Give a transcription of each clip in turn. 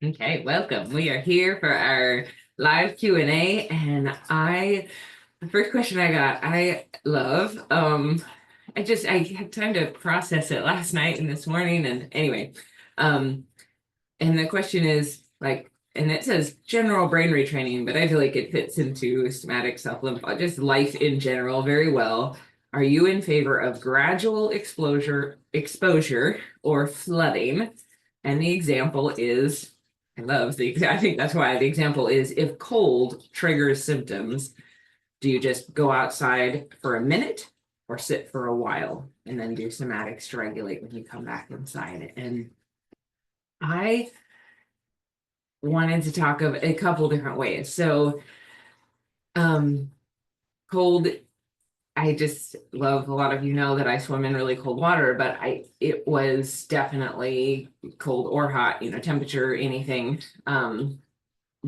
Okay, welcome. We are here for our live Q&A, and the first question I got, I love. I had time to process it last night and this morning, and anyway, um, and the question is like, and it says general brain retraining, but I feel like it fits into somatic self-lymph, just life in general very well. Are you in favor of gradual exposure or flooding? And the example is, I think that's why the example is if cold triggers symptoms, do you just go outside for a minute or sit for a while and then do somatics to regulate when you come back inside? And I wanted to talk of a couple different ways. So, um, cold, I just love, a lot of you know that I swim in really cold water, but it was definitely cold or hot, temperature, anything,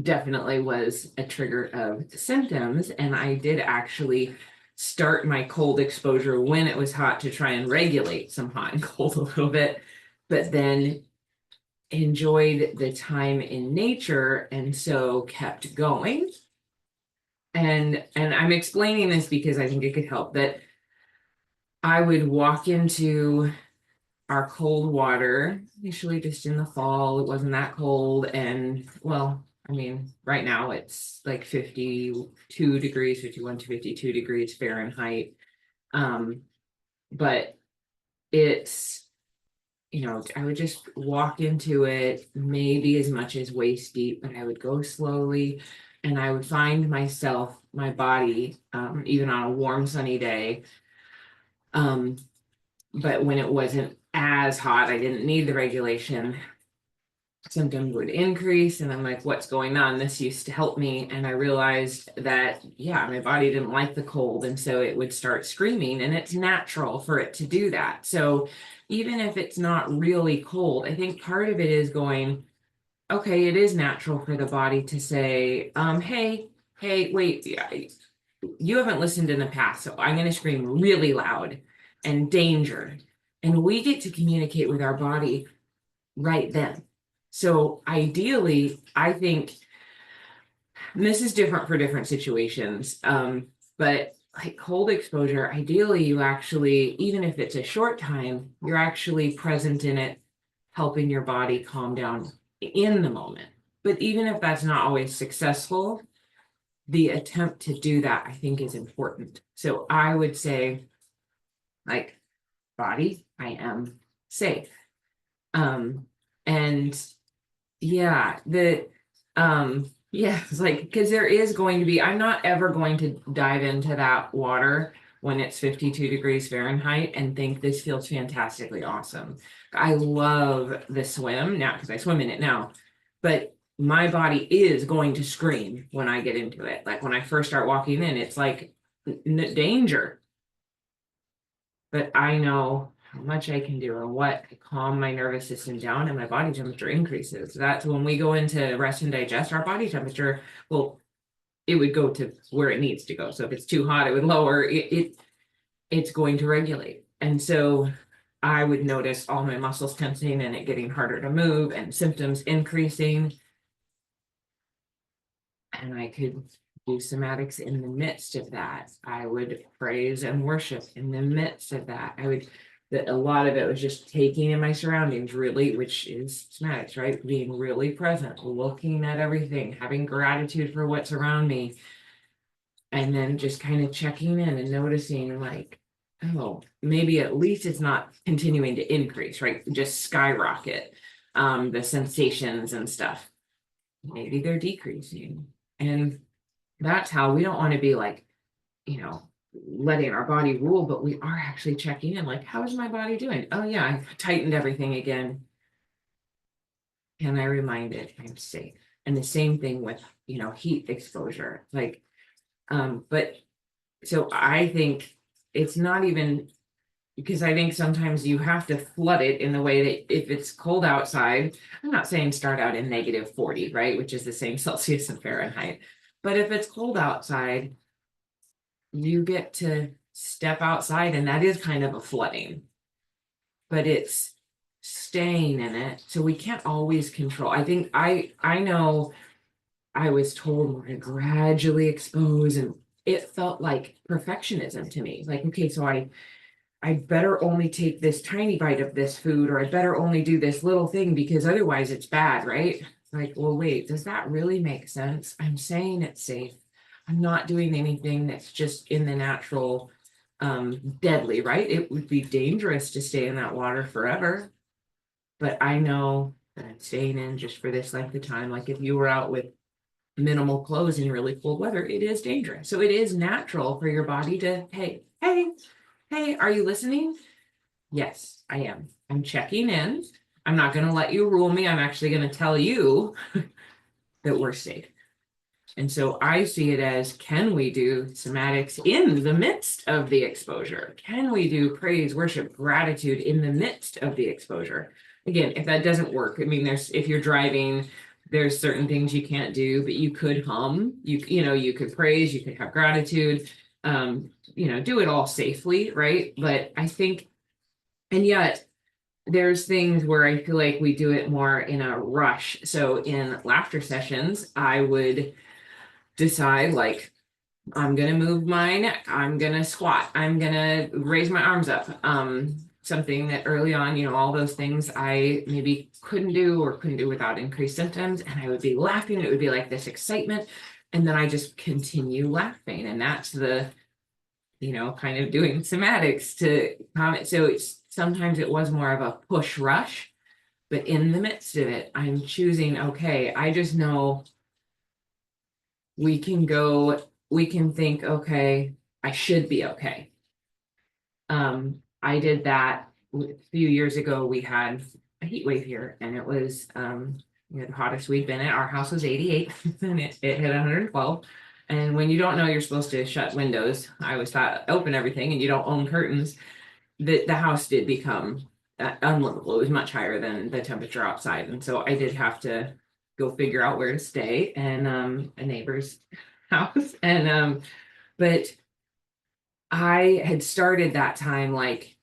definitely was a trigger of symptoms. And I did actually start my cold exposure when it was hot to try and regulate some hot and cold a little bit, but then enjoyed the time in nature and so kept going. And I'm explaining this because I think it could help that I would walk into our cold water, usually just in the fall. It wasn't that cold. And well, I mean, right now it's like 52 degrees, 51 to 52 degrees Fahrenheit. Um, but it's, I would just walk into it, maybe as much as waist deep, but I would go slowly and I would find myself, my body, even on a warm, sunny day. Um, but when it wasn't as hot, I didn't need the regulation, symptoms would increase. And I'm like, what's going on? This used to help me. And I realized that, yeah, my body didn't like the cold. And so it would start screaming, and it's natural for it to do that. So even if it's not really cold, I think part of it is going, okay, it is natural for the body to say, hey, wait, you haven't listened in the past. So I'm going to scream really loud and danger. And we get to communicate with our body right then. So ideally, I think this is different for different situations. But like cold exposure, ideally, you actually, even if it's a short time, you're actually present in it, helping your body calm down in the moment. But even if that's not always successful, the attempt to do that, I think, is important. So I would say, like, body, I am safe. And yeah, it's like, because there is going to be, I'm not ever going to dive into that water when it's 52 degrees Fahrenheit and think this feels fantastically awesome. I love the swim now because I swim in it now, but my body is going to scream when I get into it. Like when I first start walking in, it's like danger, but I know how much I can do and what to calm my nervous system down, and my body temperature increases. That's when we go into rest and digest, our body temperature, well, it would go to where it needs to go. So if it's too hot, it would lower it's going to regulate. And so I would notice all my muscles tensing and it getting harder to move and symptoms increasing. And I could do somatics in the midst of that. I would praise and worship in the midst of that. That a lot of it was just taking in my surroundings, really, which is somatics, right? Being really present, looking at everything, having gratitude for what's around me, and then just kind of checking in and noticing, like, oh, maybe at least it's not continuing to increase, right? Just skyrocket, the sensations and stuff. Maybe they're decreasing. And that's how we don't want to be like, letting our body rule, but we are actually checking in, like, how is my body doing? Oh yeah, I tightened everything again. Can I remind it I'm safe? And the same thing with, heat exposure. Like, but so I think it's not even, because I think sometimes you have to flood it in the way that if it's cold outside, I'm not saying start out in -40, right? Which is the same Celsius and Fahrenheit. But if it's cold outside, you get to step outside, and that is kind of a flooding. But it's staying in it. So we can't always control. I think I know I was told we're to gradually expose, and it felt like perfectionism to me. Like, okay, so I better only take this tiny bite of this food, or I better only do this little thing because otherwise it's bad, right? Like, well, wait, does that really make sense? I'm saying it's safe. I'm not doing anything that's just in the natural, deadly, right? It would be dangerous to stay in that water forever. But I know that I'm staying in just for this length of time. Like if you were out with minimal clothes in really cold weather, it is dangerous. So it is natural for your body to, hey, are you listening? Yes, I am. I'm checking in. I'm not going to let you rule me. I'm actually going to tell you that we're safe. And so I see it as, can we do somatics in the midst of the exposure? Can we do praise, worship, gratitude in the midst of the exposure? Again, if that doesn't work, I mean, if you're driving, there's certain things you can't do, but you could hum, you could praise, you could have gratitude, do it all safely, right? But I think, and yet there's things where I feel like we do it more in a rush. So in laughter sessions, I would decide like, I'm gonna move my neck, I'm gonna squat, I'm gonna raise my arms up. Something that early on, all those things I maybe couldn't do without increased symptoms, and I would be laughing. It would be like this excitement, and then I just continue laughing, and that's the, kind of doing somatics to comment. So sometimes it was more of a push rush, but in the midst of it, I'm choosing, okay, I just know we can think, okay, I should be okay. I did that a few years ago. We had a heat wave here, and it was the hottest we'd been at. Our house was 88 and it hit 112. And when you don't know you're supposed to shut windows, I always thought open everything, and you don't own curtains, the house did become unlivable. It was much higher than the temperature outside. And so I did have to go figure out where to stay, and a neighbor's house. And but I had started that time like,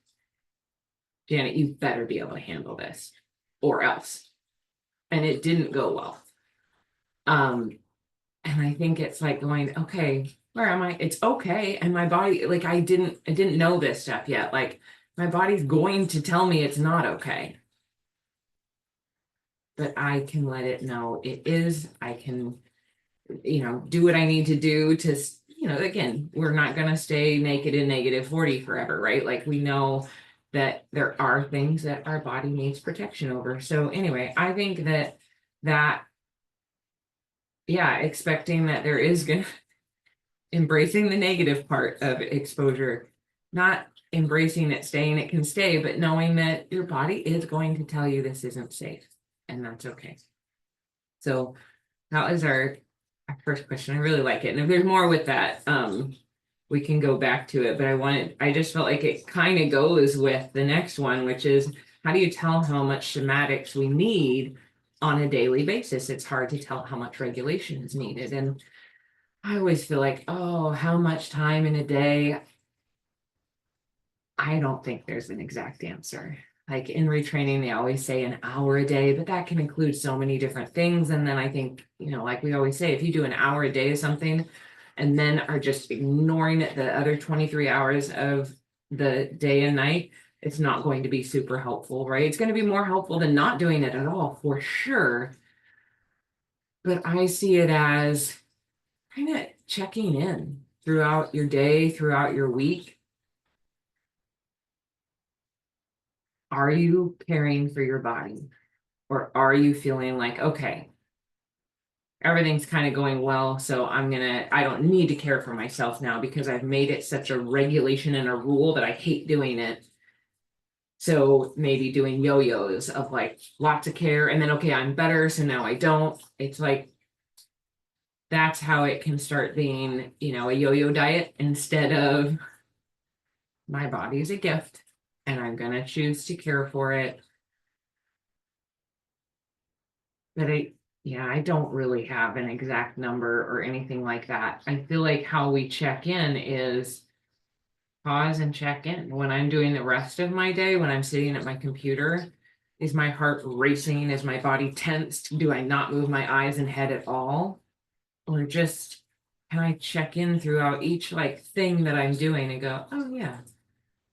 Janet, you better be able to handle this or else. And it didn't go well. And I think it's like going, okay, where am I? It's okay. And my body, like I didn't know this stuff yet. Like my body's going to tell me it's not okay. But I can let it know it is. I can, do what I need to do to, again, we're not going to stay naked in -40 forever, right? Like we know that there are things that our body needs protection over. So anyway, I think that, yeah, expecting that there is going to, embracing the negative part of exposure, not embracing it, staying it can stay, but knowing that your body is going to tell you this isn't safe, and that's okay. So that was our first question. I really like it. And if there's more with that, we can go back to it. But I just felt like it kind of goes with the next one, which is, how do you tell how much somatics we need on a daily basis? It's hard to tell how much regulation is needed. And I always feel like, oh, how much time in a day? I don't think there's an exact answer. Like in retraining, they always say an hour a day, but that can include so many different things. And then I think, like we always say, if you do an hour a day of something and then are just ignoring the other 23 hours of the day and night, it's not going to be super helpful, right? It's going to be more helpful than not doing it at all, for sure. But I see it as kind of checking in throughout your day, throughout your week. Are you caring for your body? Or are you feeling like, okay, everything's kind of going well, so I don't need to care for myself now because I've made it such a regulation and a rule that I hate doing it. So maybe doing yo-yos of like lots of care, and then, okay, I'm better, so now I don't. It's like, that's how it can start being, a yo-yo diet instead of, my body is a gift and I'm going to choose to care for it. But I don't really have an exact number or anything like that. I feel like how we check in is pause and check in. When I'm doing the rest of my day, when I'm sitting at my computer, Is my heart racing? Is my body tensed? Do I not move my eyes and head at all? Or just can I check in throughout each like thing that I'm doing and go, oh yeah,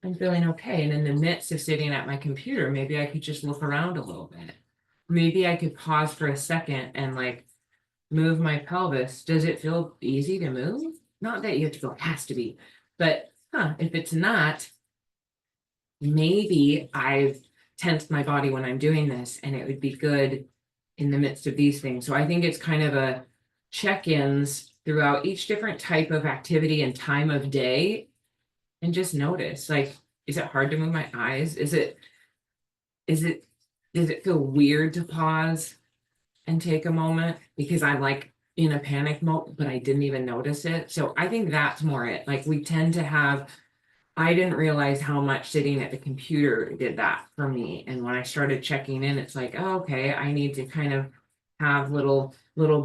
I'm feeling okay. And in the midst of sitting at my computer, maybe I could just look around a little bit. Maybe I could pause for a second and like move my pelvis. Does it feel easy to move? Not that you have to go, it has to be, but if it's not, maybe I've tensed my body when I'm doing this, and it would be good in the midst of these things. So I think it's kind of a check-ins throughout each different type of activity and time of day, and just notice, like, is it hard to move my eyes? Is it, does it feel weird to pause and take a moment because I'm like in a panic mode, but I didn't even notice it? So I think that's more it. Like we tend to have, I didn't realize how much sitting at the computer did that for me. And when I started checking in, it's like, oh, okay, I need to kind of have little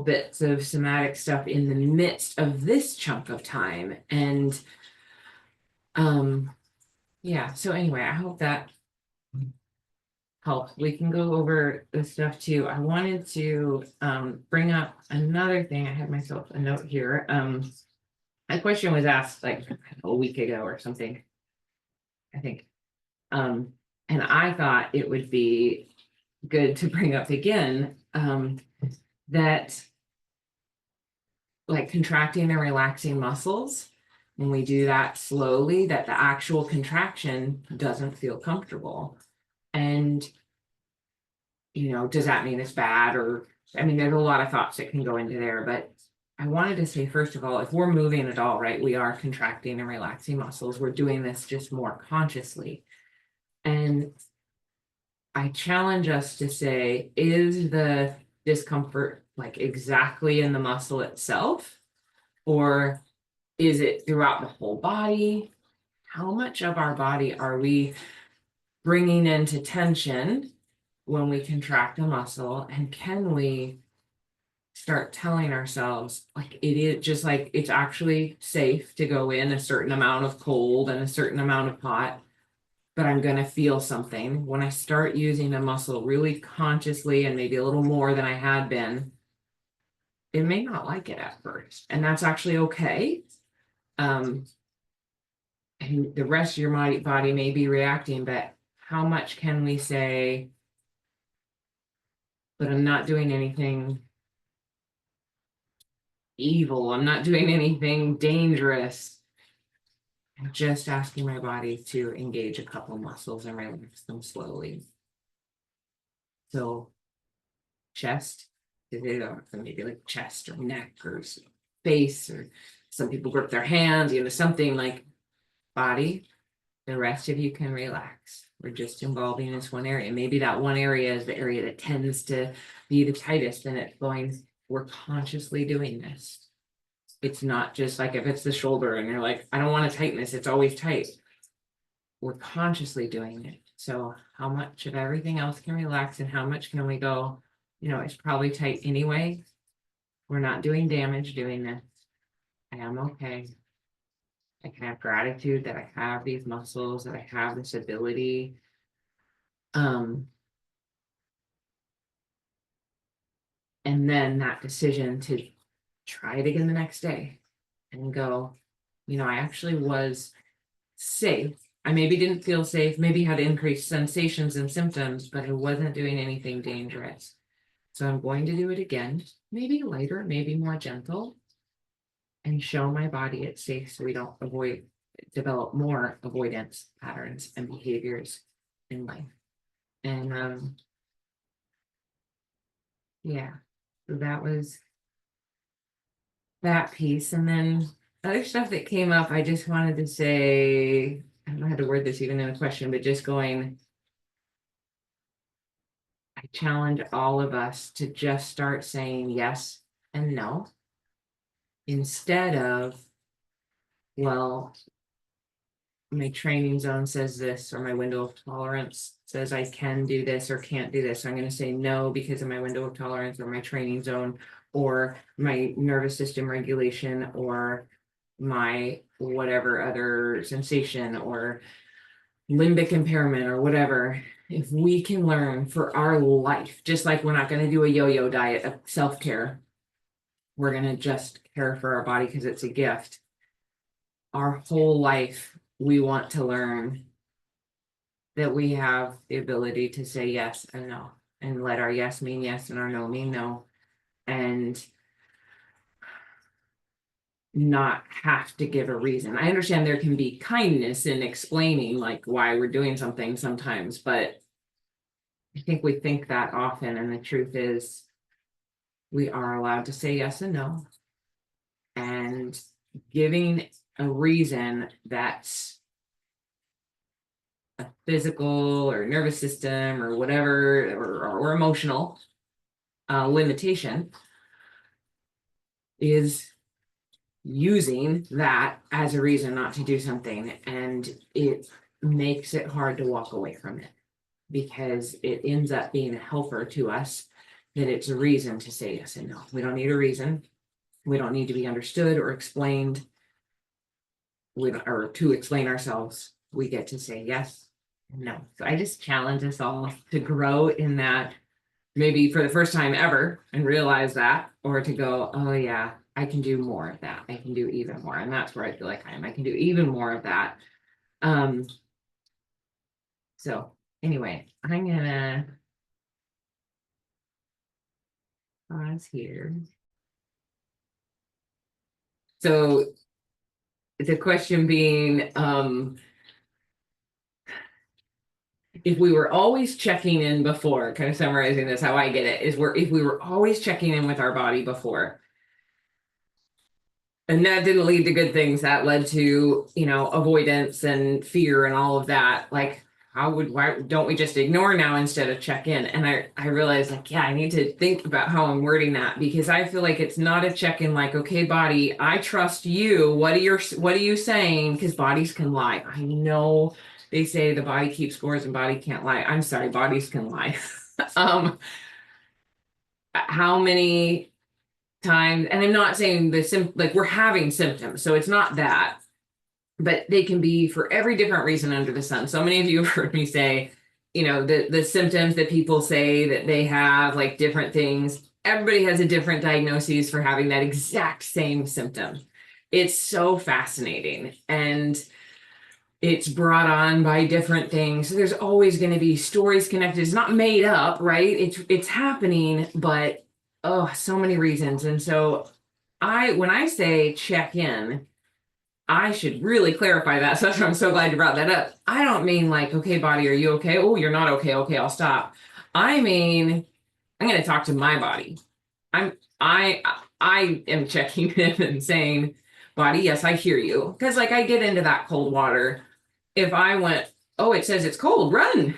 bits of somatic stuff in the midst of this chunk of time. And yeah, so anyway, I hope that helps. We can go over the stuff too. I wanted to bring up another thing. I had myself a note here. A question was asked like a week ago or something, I think. And I thought it would be good to bring up again, that like contracting and relaxing muscles, when we do that slowly, that the actual contraction doesn't feel comfortable. And, does that mean it's bad? Or, I mean, there's a lot of thoughts that can go into there, but I wanted to say, first of all, if we're moving at all, right, we are contracting and relaxing muscles. We're doing this just more consciously. And I challenge us to say, is the discomfort like exactly in the muscle itself? Or is it throughout the whole body? How much of our body are we bringing into tension when we contract a muscle? And can we start telling ourselves, like, it is just like it's actually safe to go in a certain amount of cold and a certain amount of hot, but I'm going to feel something when I start using a muscle really consciously and maybe a little more than I had been. It may not like it at first, and that's actually okay. And the rest of your body may be reacting, but how much can we say, but I'm not doing anything evil, I'm not doing anything dangerous. I'm just asking my body to engage a couple muscles and relax them slowly. So chest, maybe like chest or neck or face, or some people grip their hands, something like body. The rest of you can relax. We're just involving this one area. Maybe that one area is the area that tends to be the tightest, and it's going, we're consciously doing this. It's not just like if it's the shoulder and you're like, I don't want to tighten this, it's always tight. We're consciously doing it. So how much of everything else can relax, and how much can we go, it's probably tight anyway. We're not doing damage doing this. I am okay. I can have gratitude that I have these muscles, that I have this ability. And then that decision to try it again the next day and go, I actually was safe. I maybe didn't feel safe, maybe had increased sensations and symptoms, but I wasn't doing anything dangerous. So I'm going to do it again, maybe lighter, maybe more gentle, and show my body it's safe so we don't develop more avoidance patterns and behaviors in life. And yeah, so that was that piece. And then other stuff that came up, I just wanted to say, I don't know how to word this even in a question, but just going, I challenge all of us to just start saying yes and no, instead of, well, my training zone says this, or my window of tolerance says I can do this or can't do this. So I'm going to say no because of my window of tolerance or my training zone or my nervous system regulation or my whatever other sensation or limbic impairment or whatever. if we can learn for our life, just like we're not going to do a yo-yo diet of self-care, we're going to just care for our body because it's a gift. Our whole life, we want to learn that we have the ability to say yes and no, and let our yes mean yes and our no mean no, and not have to give a reason. I understand there can be kindness in explaining like why we're doing something sometimes, but I think we think that often, and the truth is we are allowed to say yes and no, and giving a reason that's a physical or nervous system or whatever, or emotional limitation is using that as a reason not to do something, and it makes it hard to walk away from it because it ends up being a helper to us, that it's a reason to say yes and no. We don't need a reason. We don't need to be understood or explained. Or to explain ourselves. We get to say yes and no. So I just challenge us all to grow in that, maybe for the first time ever, and realize that, or to go, oh yeah, I can do more of that. I can do even more. And that's where I feel like I am. I can do even more of that. So anyway, I'm gonna pause here. So the question being, if we were always checking in before, kind of summarizing this, how I get it is, if we were always checking in with our body before, and that didn't lead to good things, that led to, avoidance and fear and all of that, like, why don't we just ignore now instead of check in? And I realized, like, yeah, I need to think about how I'm wording that, because I feel like it's not a check-in like, okay, body, I trust you. What are you saying? Because bodies can lie. I know they say the body keeps scores and body can't lie. I'm sorry, bodies can lie. How many times, and I'm not saying like we're having symptoms, so it's not that, but they can be for every different reason under the sun. So many of you have heard me say, the symptoms that people say that they have, like different things. Everybody has a different diagnosis for having that exact same symptom. It's so fascinating, and it's brought on by different things. So there's always going to be stories connected. It's not made up, right? It's happening, but so many reasons. And so when I say check in, I should really clarify that. So that's why I'm so glad you brought that up. I don't mean like, okay, body, are you okay? Oh, you're not okay. Okay, I'll stop. I mean, I'm going to talk to my body. I am checking in and saying, body, yes, I hear you. Because like I get into that cold water. If I went, oh, it says it's cold, run.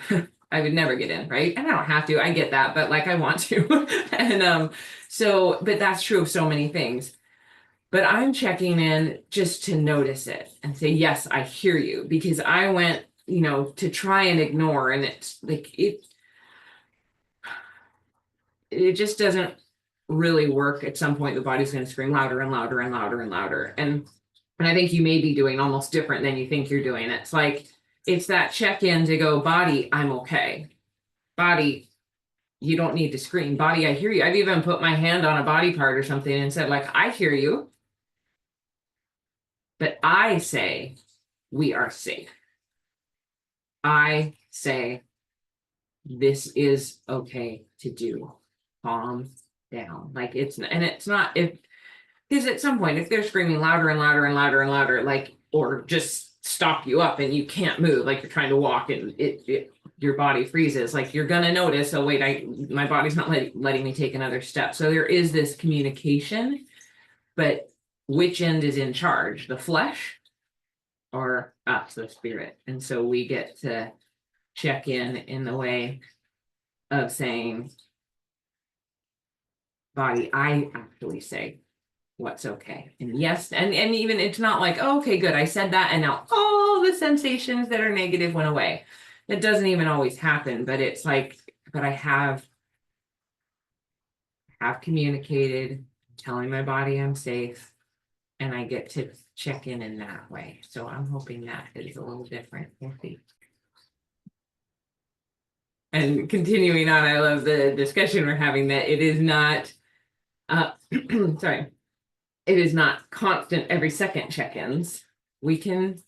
I would never get in, right? And I don't have to. I get that, but like I want to. And but that's true of so many things. But I'm checking in just to notice it and say, yes, I hear you, because I went, to try and ignore, and it's like it just doesn't really work. At some point, the body's going to scream louder and louder and louder and louder. And I think you may be doing almost different than you think you're doing. It's like, it's that check-in to go, body, I'm okay. Body, you don't need to scream. Body, I hear you. I've even put my hand on a body part or something and said, like, I hear you. But I say, we are safe. I say, this is okay to do. Calm down. Like it's not, because at some point, if they're screaming louder and louder and louder and louder, like, or just stop you up and you can't move, like you're trying to walk and your body freezes, like you're gonna notice, oh wait, my body's not letting me take another step. So there is this communication, but which end is in charge, the flesh or us, the spirit? And so we get to check in the way of saying, body, I actually say what's okay. And yes, and even it's not like, oh, okay, good, I said that, and now all the sensations that are negative went away. It doesn't even always happen, but it's like, but I have communicated, telling my body I'm safe, and I get to check in that way. So I'm hoping that is a little different. We'll see. and continuing on, I love the discussion we're having that it is not, sorry, it is not constant every second check-ins. We can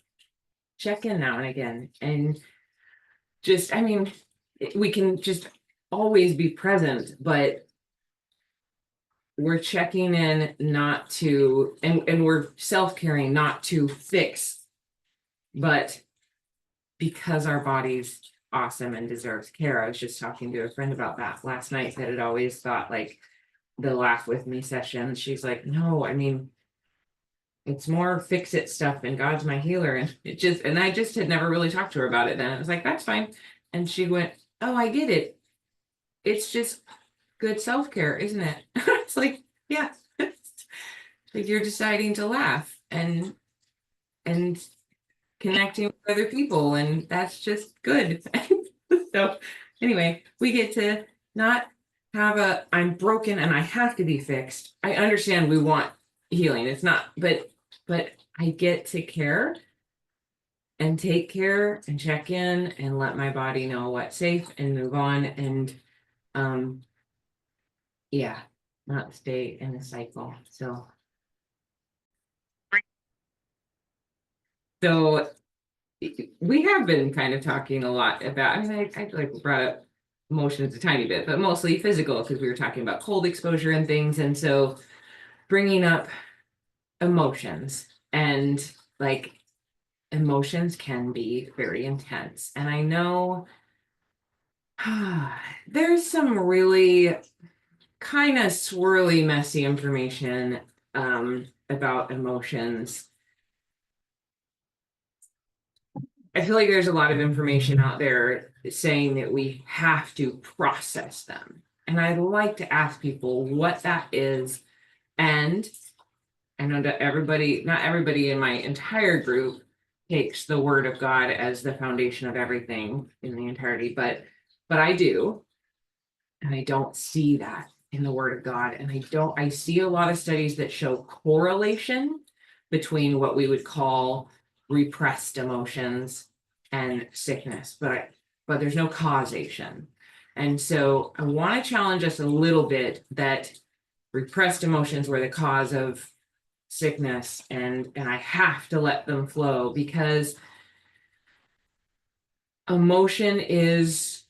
check in now and again, and just, I mean, we can just always be present, but we're checking in not to, and we're self-caring not to fix, but because our body's awesome and deserves care. I was just talking to a friend about that last night that had always thought like the laugh with me session. She's like, no, I mean, it's more fix it stuff and God's my healer. And it just, and I just had never really talked to her about it then. I was like, that's fine. And she went, oh, I get it. It's just good self-care, isn't it? It's like, yeah. Like you're deciding to laugh and connecting with other people, and that's just good. So anyway, we get to not have a I'm broken and I have to be fixed. I understand we want healing. It's not, but I get to care and take care and check in and let my body know what's safe and move on, and um yeah, not stay in a cycle. So we have been kind of talking a lot about, I mean, I like brought up emotions a tiny bit, but mostly physical because we were talking about cold exposure and things. And so bringing up emotions, and like emotions can be very intense. And I know there's some really kind of swirly, messy information about emotions. I feel like there's a lot of information out there saying that we have to process them. And I'd like to ask people what that is. And I know that everybody, not everybody in my entire group takes the word of God as the foundation of everything in the entirety, but I do. And I don't see that in the word of God. And I see a lot of studies that show correlation between what we would call repressed emotions and sickness, but there's no causation. And so I want to challenge us a little bit that repressed emotions were the cause of sickness, and I have to let them flow because emotion is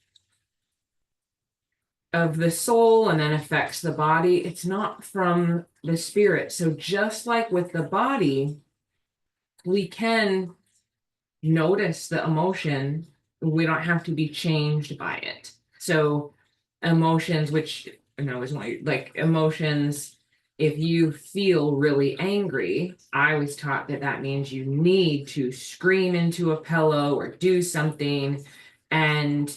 of the soul and then affects the body. It's not from the spirit. So just like with the body, we can notice the emotion. We don't have to be changed by it. So emotions, which I know is like emotions, if you feel really angry, I was taught that that means you need to scream into a pillow or do something. And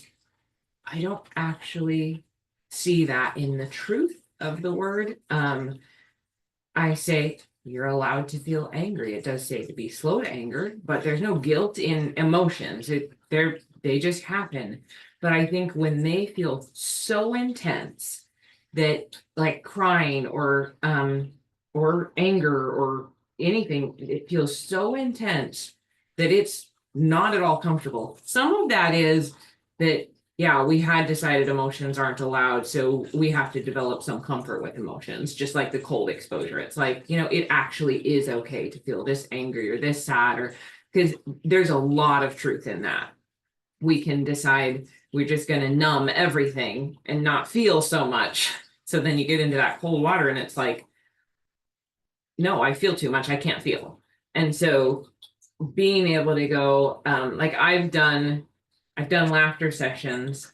I don't actually see that in the truth of the word. I say you're allowed to feel angry. It does say to be slow to anger, but there's no guilt in emotions. They just happen. But I think when they feel so intense that like crying or anger or anything, it feels so intense that it's not at all comfortable. Some of that is that, yeah, we had decided emotions aren't allowed, so we have to develop some comfort with emotions, just like the cold exposure. It's like, it actually is okay to feel this angry or this sad, or because there's a lot of truth in that. We can decide we're just going to numb everything and not feel so much. So then you get into that cold water and it's like, no, I feel too much. I can't feel. And so being able to go, like I've done laughter sessions,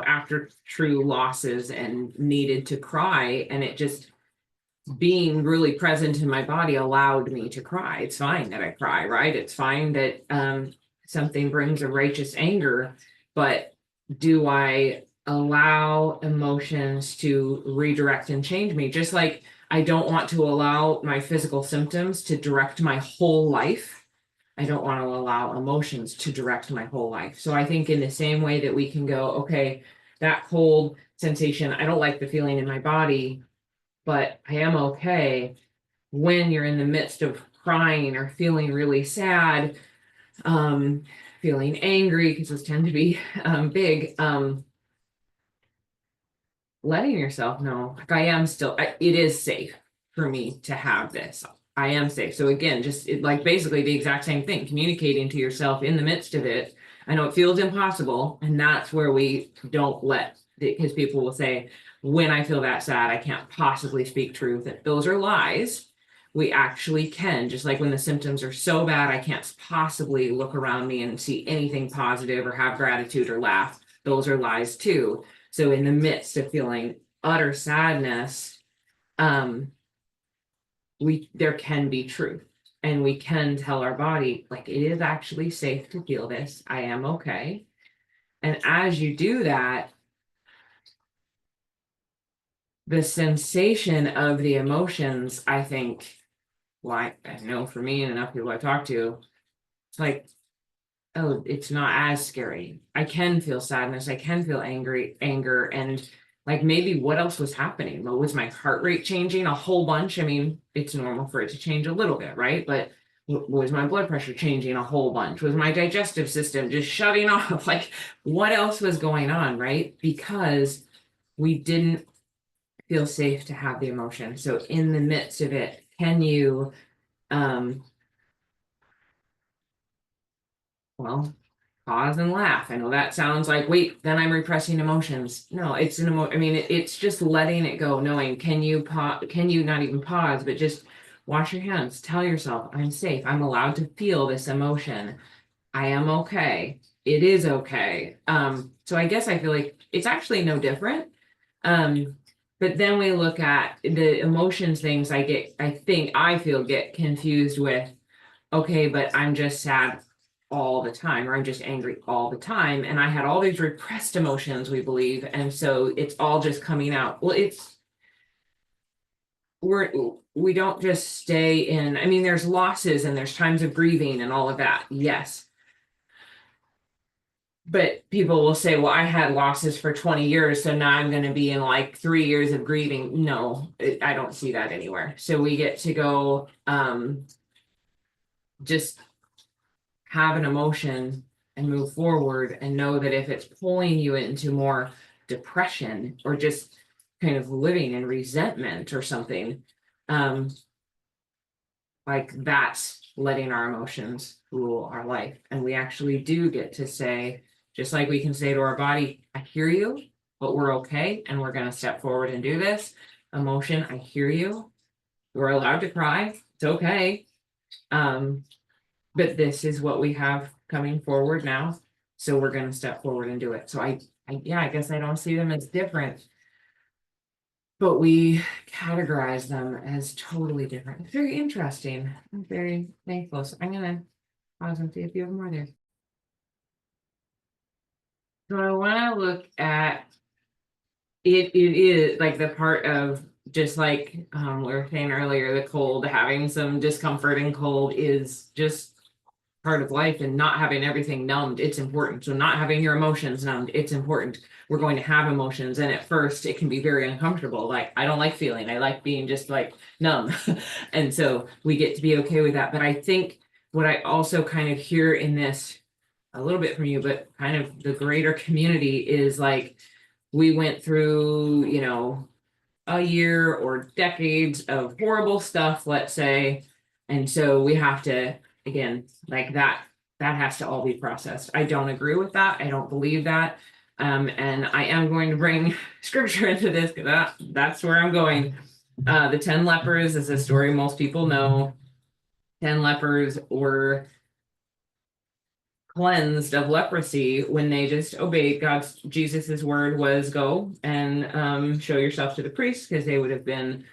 after true losses and needed to cry, and it just being really present in my body allowed me to cry. It's fine that I cry, right? It's fine that something brings a righteous anger, but do I allow emotions to redirect and change me? Just like I don't want to allow my physical symptoms to direct my whole life. I don't want to allow emotions to direct my whole life. So I think in the same way that we can go, okay, that cold sensation, I don't like the feeling in my body, but I am okay when you're in the midst of crying or feeling really sad. feeling angry, because those tend to be big, letting yourself know, like, I am still, it is safe for me to have this. I am safe. So again, just like basically the exact same thing, communicating to yourself in the midst of it. I know it feels impossible, and that's where we don't let, because people will say, when I feel that sad, I can't possibly speak truth. Those are lies. We actually can, just like when the symptoms are so bad, I can't possibly look around me and see anything positive or have gratitude or laugh. Those are lies too. So in the midst of feeling utter sadness, um, there can be truth, and we can tell our body, like, it is actually safe to feel this. I am okay. And as you do that, the sensation of the emotions, I think, well, I know for me and enough people I talk to, it's like, oh, it's not as scary. I can feel sadness. I can feel anger, and like maybe what else was happening? What was my heart rate changing a whole bunch? I mean, it's normal for it to change a little bit, right? But was my blood pressure changing a whole bunch? Was my digestive system just shutting off? Like, what else was going on, right? Because we didn't feel safe to have the emotion. So in the midst of it, can you um well, pause and laugh. I know that sounds like, wait, then I'm repressing emotions. No, it's I mean, it's just letting it go, knowing, can you can you not even pause, but just wash your hands, tell yourself, I'm safe. I'm allowed to feel this emotion. I am okay. It is okay. So I guess I feel like it's actually no different. Um, but then we look at the emotions things, I feel get confused with, okay, but I'm just sad all the time, or I'm just angry all the time. And I had all these repressed emotions, we believe. And so it's all just coming out. Well, we're, we don't just stay in, I mean, there's losses and there's times of grieving and all of that. Yes. But people will say, well, I had losses for 20 years, so now I'm going to be in like 3 years of grieving. No, I don't see that anywhere. So we get to go, just have an emotion and move forward, and know that if it's pulling you into more depression or just kind of living in resentment or something, um, like that's letting our emotions rule our life. And we actually do get to say, just like we can say to our body, I hear you, but we're okay, and we're going to step forward and do this. Emotion, I hear you. We're allowed to cry. It's okay. Um, but this is what we have coming forward now. So we're going to step forward and do it. So yeah, I guess I don't see them as different, but we categorize them as totally different. It's very interesting. I'm very thankful. So I'm going to pause and see if you have more there. So I want to look at it. It is like the part of, just like we were saying earlier, the cold, having some discomfort and cold is just part of life, and not having everything numbed, it's important. So not having your emotions numbed, it's important. We're going to have emotions, and at first it can be very uncomfortable. Like, I don't like feeling, I like being just like numb. And so we get to be okay with that. But I think what I also kind of hear in this a little bit from you, but kind of the greater community, is like, we went through, a year or decades of horrible stuff, let's say. And so we have to, again, like that has to all be processed. I don't agree with that. I don't believe that. And I am going to bring scripture into this, because that's where I'm going. The 10 lepers is a story most people know. 10 lepers were cleansed of leprosy when they just obeyed Jesus's word was, go and show yourself to the priest, because they would have been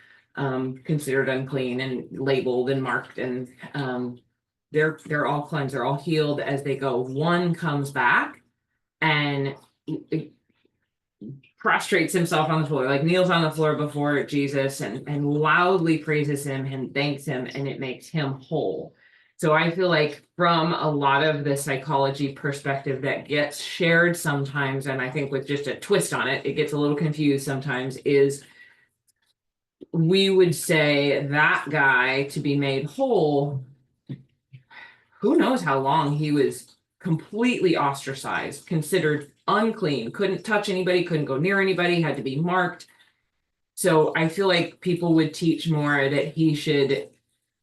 considered unclean and labeled and marked, and they're all cleansed, they're all healed as they go. One comes back and prostrates himself on the floor, like kneels on the floor before Jesus, and loudly praises him and thanks him, and it makes him whole. So I feel like from a lot of the psychology perspective that gets shared sometimes, and I think with just a twist on it, it gets a little confused sometimes, is we would say that guy, to be made whole, who knows how long he was completely ostracized, considered unclean, couldn't touch anybody, couldn't go near anybody, had to be marked. So I feel like people would teach more that he should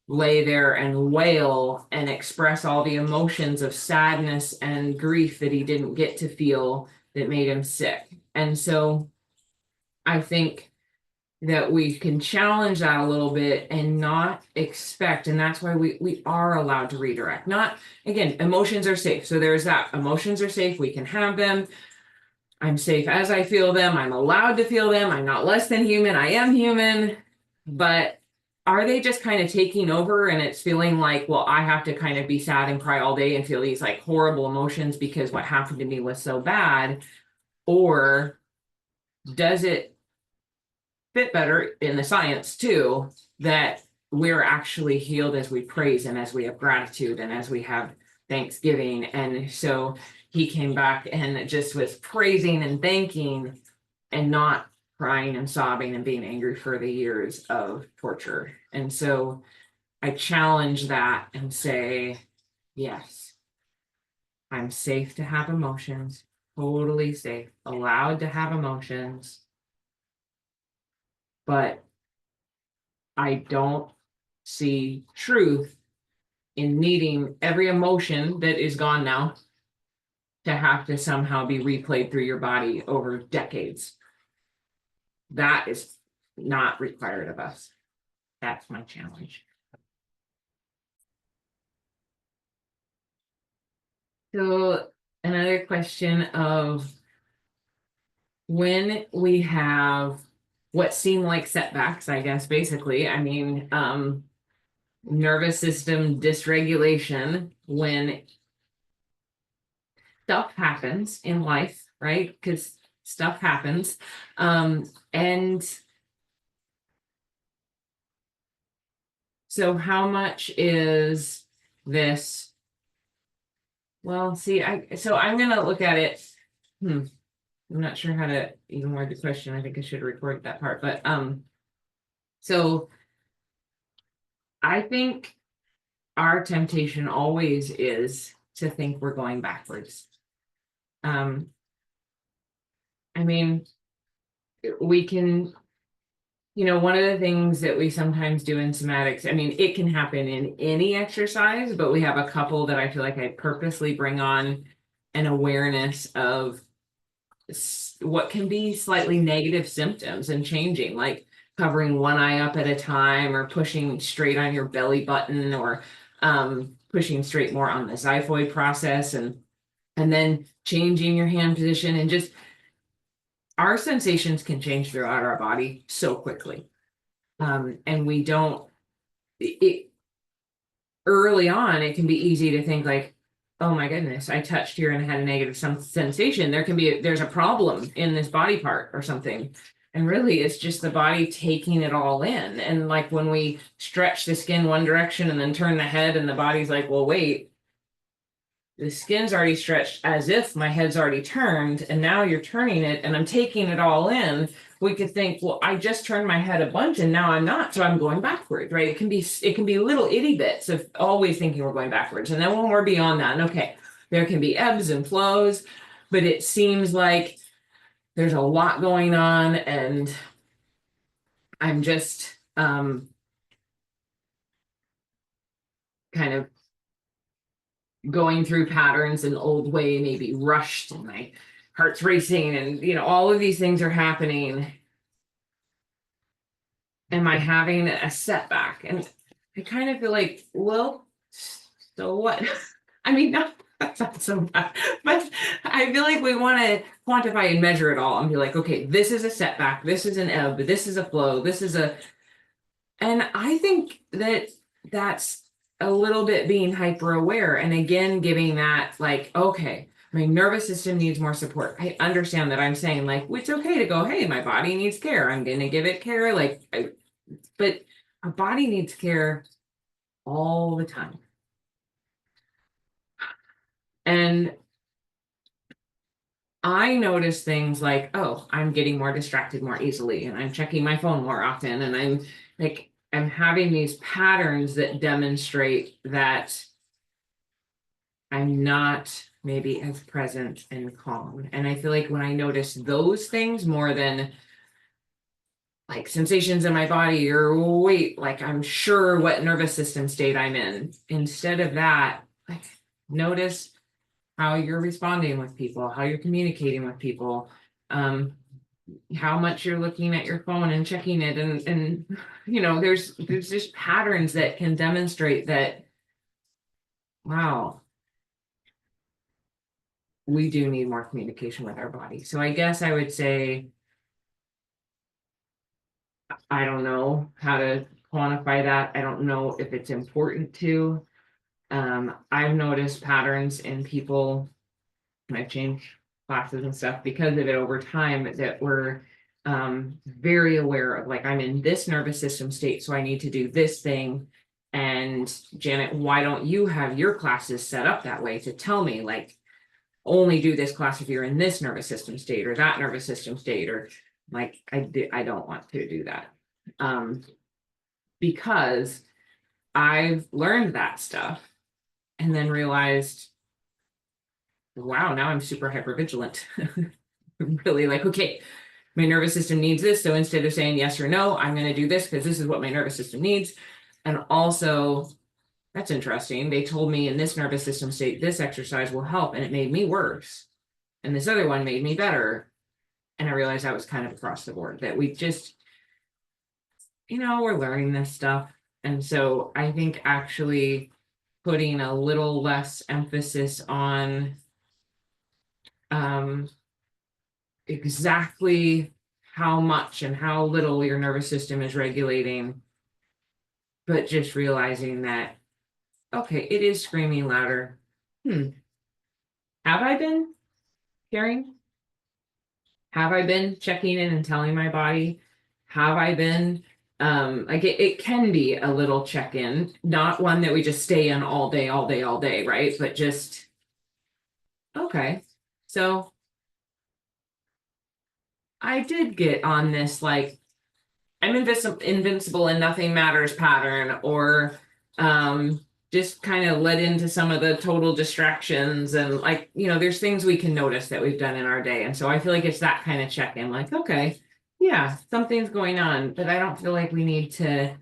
lay there and wail and express all the emotions of sadness and grief that he didn't get to feel that made him sick. And so I think that we can challenge that a little bit and not expect, and that's why we are allowed to redirect. Not, again, emotions are safe. So there's that. Emotions are safe. We can have them. I'm safe as I feel them. I'm allowed to feel them. I'm not less than human. I am human. But are they just kind of taking over and it's feeling like, well, I have to kind of be sad and cry all day and feel these like horrible emotions because what happened to me was so bad? Or does it fit better in the science too, that we're actually healed as we praise and as we have gratitude and as we have thanksgiving? And so he came back and just was praising and thanking and not crying and sobbing and being angry for the years of torture. And so I challenge that and say, yes, I'm safe to have emotions, totally safe, allowed to have emotions, but I don't see truth in needing every emotion that is gone now to have to somehow be replayed through your body over decades. That is not required of us. That's my challenge. So another question of when we have what seem like setbacks, I guess, basically, I mean, nervous system dysregulation, when stuff happens in life, right? Because stuff happens. And so how much is this? Well, see, I'm gonna look at it. I'm not sure how to even word the question. I think I should record that part, but so I think our temptation always is to think we're going backwards. I mean, we can, one of the things that we sometimes do in somatics, I mean, it can happen in any exercise, but we have a couple that I feel like I purposely bring on an awareness of what can be slightly negative symptoms and changing, like covering one eye up at a time or pushing straight on your belly button, or pushing straight more on the xiphoid process, and then changing your hand position. And just our sensations can change throughout our body so quickly. And we don't, it early on, it can be easy to think like, oh my goodness, I touched here and had a negative sensation. There's a problem in this body part or something. And really, it's just the body taking it all in. And like when we stretch the skin one direction and then turn the head, and the body's like, well, wait, the skin's already stretched as if my head's already turned, and now you're turning it and I'm taking it all in. We could think, well, I just turned my head a bunch and now I'm not, so I'm going backwards, right? It can be little itty bits of always thinking we're going backwards. And then when we're beyond that, and okay, there can be ebbs and flows, but it seems like there's a lot going on, and I'm just kind of going through patterns an old way, maybe rushed, and my heart's racing, and all of these things are happening. Am I having a setback? And I kind of feel like, well, so what? I mean, not that's not so bad, but I feel like we want to quantify and measure it all and be like, okay, this is a setback, this is an ebb, this is a flow, and I think that that's a little bit being hyper aware, and again giving that, like, okay, my nervous system needs more support. I understand that. I'm saying, like, it's okay to go, hey, my body needs care, I'm gonna give it care, but our body needs care all the time. And I notice things like, oh, I'm getting more distracted more easily, and I'm checking my phone more often, and I'm having these patterns that demonstrate that I'm not maybe as present and calm. And I feel like when I notice those things more than like sensations in my body or wait, like I'm sure what nervous system state I'm in, instead of that, like notice how you're responding with people, how you're communicating with people, how much you're looking at your phone and checking it, and there's just patterns that can demonstrate that, wow, we do need more communication with our body. So I guess I would say I don't know how to quantify that. I don't know if it's important to. I've noticed patterns in people, and I've changed classes and stuff because of it over time, that were very aware of, like, I'm in this nervous system state, so I need to do this thing. And Janet, why don't you have your classes set up that way to tell me, like, only do this class if you're in this nervous system state or that nervous system state, or like, I don't want to do that. Because I've learned that stuff and then realized, wow, now I'm super hyper vigilant. Really, like, okay, my nervous system needs this. So instead of saying yes or no, I'm going to do this because this is what my nervous system needs. And also, that's interesting. They told me in this nervous system state, this exercise will help, and it made me worse. And this other one made me better. And I realized that was kind of across the board, that we just, we're learning this stuff. And so I think actually putting a little less emphasis on exactly how much and how little your nervous system is regulating, but just realizing that, okay, it is screaming louder. Have I been caring? Have I been checking in and telling my body? Have I been like, it can be a little check-in, not one that we just stay in all day, all day, all day, right? But just, okay, so I did get on this, like, I'm invincible and nothing matters pattern, or just kind of led into some of the total distractions. And, like, there's things we can notice that we've done in our day. And so I feel like it's that kind of check-in, like, okay, yeah, something's going on, but I don't feel like we need to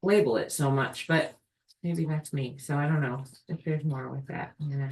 label it so much. But maybe that's me. So I don't know if there's more with that. Yeah.